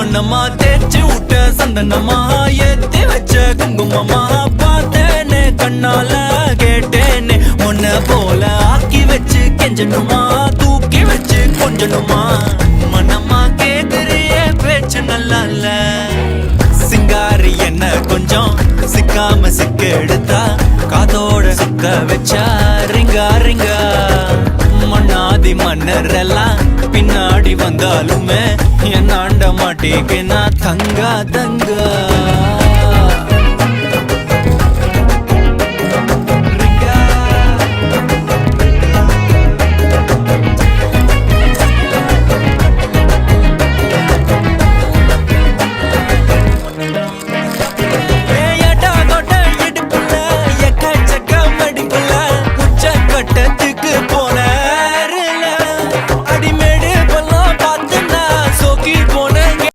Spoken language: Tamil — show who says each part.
Speaker 1: மண்ணம்மா தேய்ச்சி விட்ட சந்தனமா ஏத்தி வச்ச குங்குமமா பார்த்தேனே கண்ணால கேட்டேனே உன்ன போல ஆக்கி வச்சு கெஞ்சணுமா தூக்கி வச்சு கொஞ்சணுமா மனமா கேக்குறிய பேச்சு நல்லா இல்ல சிங்காரி என்ன கொஞ்சம் சிக்காம சிக்க எடுத்தா காதோட சுக்க வச்சா ரிங்கா ரிங்கா மண்ணாதி மன்னர் எல்லாம் பின்னாடி வந்தாலுமே என்னாண்ட மாட்டேங்க நான் தங்கா தங்கா